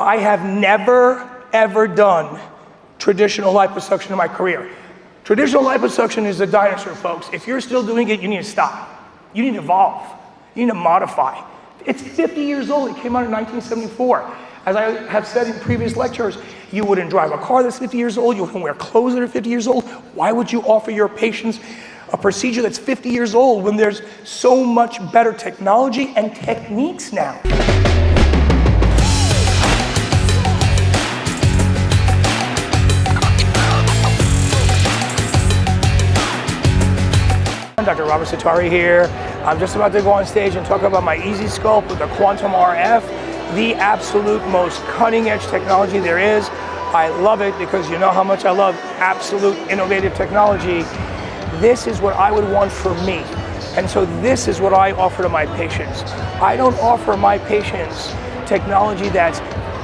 I have never, ever done traditional liposuction in my career. Traditional liposuction is a dinosaur, folks. If you're still doing it, you need to stop. You need to evolve. You need to modify. It's 50 years old. It came out in 1974. As I have said in previous lectures, you wouldn't drive a car that's 50 years old. You wouldn't wear clothes that are 50 years old. Why would you offer your patients a procedure that's 50 years old when there's so much better technology and techniques now? Dr.Setari here. I'm just about to go on stage and talk about my UltraSculpt with the Quantum RF, the absolute most cutting-edge technology there is. I love it because you know how much I love absolute innovative technology. This is what I would want for me. And so this is what I offer to my patients. I don't offer my patients technology that's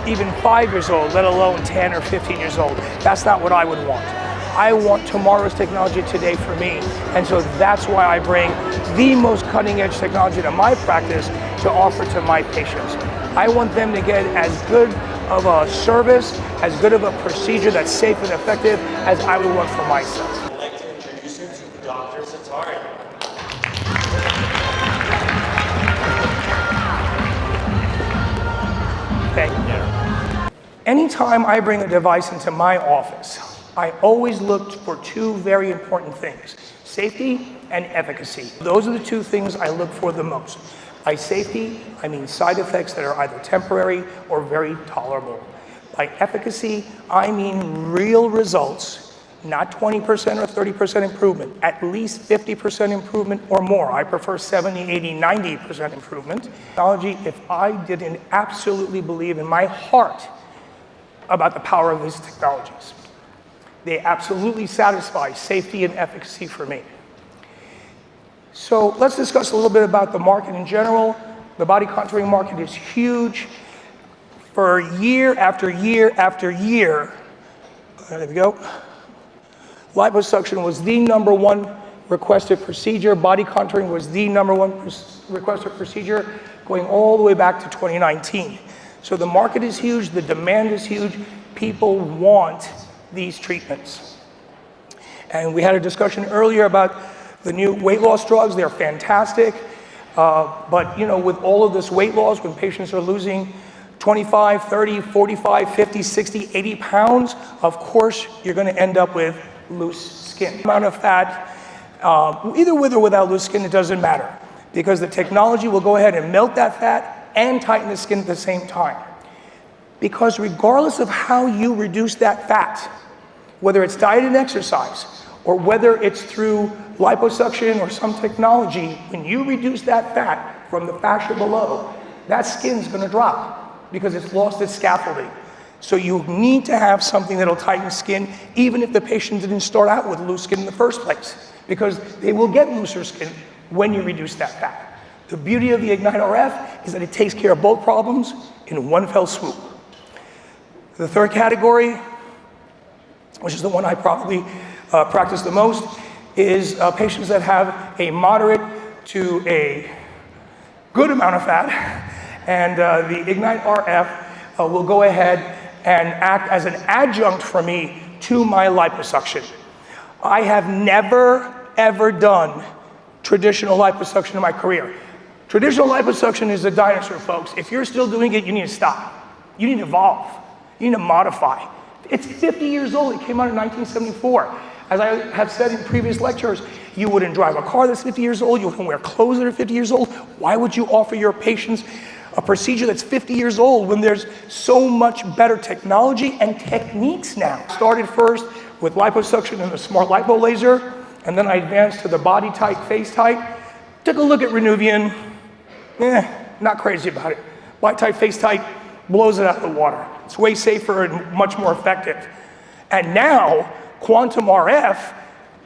even 5 years old, let alone 10 or 15 years old. That's not what I would want. I want tomorrow's technology today for me. And so that's why I bring the most cutting edge technology to my practice to offer to my patients. I want them to get as good of a service, as good of a procedure that's safe and effective as I would want for myself. I'd like to introduce you to Dr. Setari. Thank you. Anytime I bring a device into my office, I always looked for two very important things: safety and efficacy. Those are the two things I look for the most. By safety, I mean side effects that are either temporary or very tolerable. By efficacy, I mean real results, not 20% or 30% improvement, at least 50% improvement or more. I prefer 70, 80, 90% improvement. Technology, if I didn't absolutely believe in my heart about the power of these technologies, they absolutely satisfy safety and efficacy for me. So let's discuss a little bit about the market in general. The body contouring market is huge. For year after year after year, there we go, liposuction was the #1 requested procedure. Body contouring was the #1 requested procedure going all the way back to 2019. So the market is huge, the demand is huge. People want these treatments. And we had a discussion earlier about the new weight loss drugs. They're fantastic. But you know, with all of this weight loss, when patients are losing 25, 30, 45, 50, 60, 80 pounds, of course, you're going to end up with loose skin. Amount of fat, either with or without loose skin, it doesn't matter, because the technology will go ahead and melt that fat and tighten the skin at the same time. Because regardless of how you reduce that fat, whether it's diet and exercise, or whether it's through liposuction or some technology, when you reduce that fat from the fascia below, that skin's gonna drop because it's lost its scaffolding. So you need to have something that'll tighten skin, even if the patient didn't start out with loose skin in the first place, because they will get looser skin when you reduce that fat. The beauty of the Ignite RF is that it takes care of both problems in one fell swoop. The third category, which is the one I probably practice the most, is patients that have a moderate to a good amount of fat, and the Ignite RF will go ahead and act as an adjunct for me to my liposuction. I have never, ever done traditional liposuction in my career. Traditional liposuction is a dinosaur, folks. If you're still doing it, you need to stop. You need to evolve. You need to modify. It's 50 years old. It came out in 1974. As I have said in previous lectures, you wouldn't drive a car that's 50 years old. You wouldn't wear clothes that are 50 years old. Why would you offer your patients a procedure that's 50 years old when there's so much better technology and techniques now? Started first with liposuction and the smart lipo laser, and then I advanced to the body tight, face tight. Took a look at Renuvian. Not crazy about it. Body tight, face tight blows it out of the water. It's way safer and much more effective. And now, Quantum RF,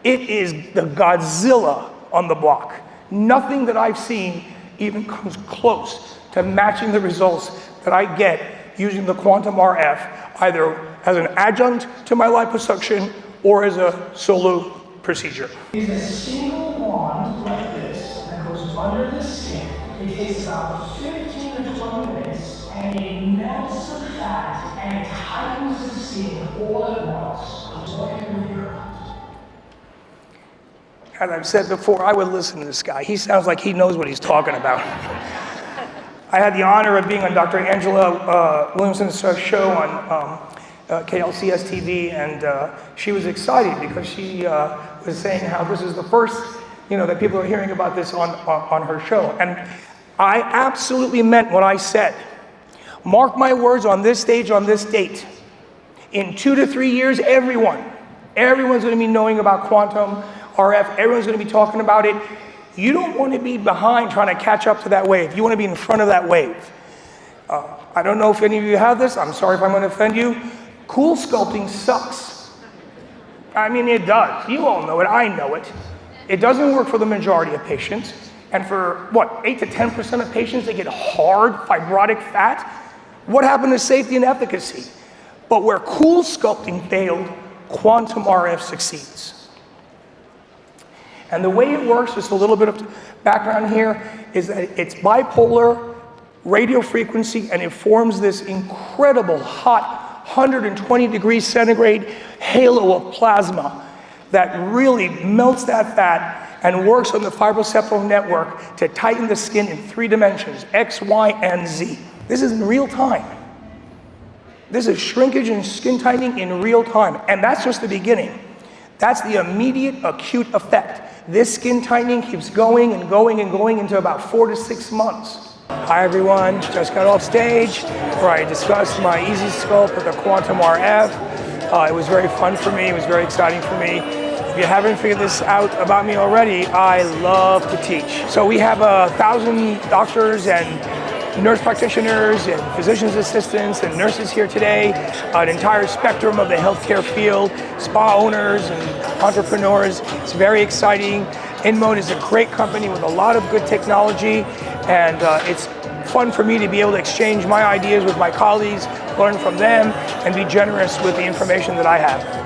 it is the Godzilla on the block. Nothing that I've seen even comes close to matching the results that I get using the Quantum RF, either as an adjunct to my liposuction or as a solo procedure. It's a single wand like this that goes under the skin. It takes about 15 to 20 minutes, and it melts the fat seeing all at once. What can we hear? As I've said before, I would listen to this guy. He sounds like he knows what he's talking about. I had the honor of being on Dr. Angela Williamson's show on KLCS TV, and she was excited because she was saying how this is the first, that people are hearing about this on her show. And I absolutely meant what I said. Mark my words, on this stage, on this date, in 2 to 3 years, everyone's going to be knowing about quantum RF. Everyone's going to be talking about it. You don't want to be behind trying to catch up to that wave. You want to be in front of that wave. I don't know if any of you have this. I'm sorry if I'm going to offend you. Cool sculpting sucks. I mean, it does. You all know it. I know it. It doesn't work for the majority of patients. And for, 8 to 10% of patients, they get hard fibrotic fat. What happened to safety and efficacy? But where cool sculpting failed, quantum RF succeeds. And the way it works, just a little bit of background here, is that it's bipolar radio frequency, and it forms this incredible hot 120 degrees centigrade halo of plasma that really melts that fat and works on the fibroseptal network to tighten the skin in 3 dimensions, X, Y, and Z. This is in real time. This is shrinkage and skin tightening in real time, and that's just the beginning. That's the immediate acute effect. This skin tightening keeps going and going and going into about 4 to 6 months. Hi everyone, just got off stage where I discussed my easy sculpt with the quantum RF. It was very fun for me, it was very exciting for me. If you haven't figured this out about me already, I love to teach. So we have 1,000 doctors and nurse practitioners and physician's assistants and nurses here today, an entire spectrum of the healthcare field, spa owners and entrepreneurs. It's very exciting. InMode is a great company with a lot of good technology, and it's fun for me to be able to exchange my ideas with my colleagues, learn from them, and be generous with the information that I have.